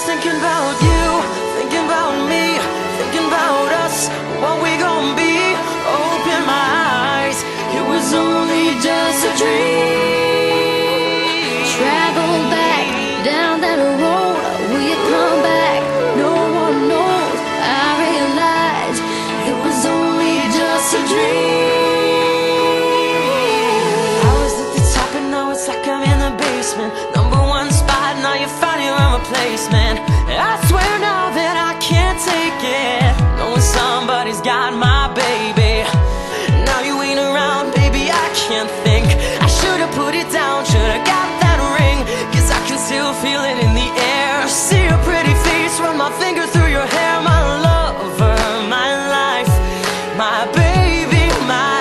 thinking about you, thinking about me, thinking about us, what we gon' be. Open my eyes, it was only just a dream. Travel back down that road, will you come back? No one knows. I realized it was only just a dream. I was at the top and now it's like I'm in the basement. Number one spot, now you're finding a replacement. I swear now that I can't take it, knowing somebody's got my baby. Now you ain't around, baby, I can't think. I should've put it down, should've got that ring, 'cause I can still feel it in the air. See your pretty face, run my finger through your hair. My lover, my life, my baby, my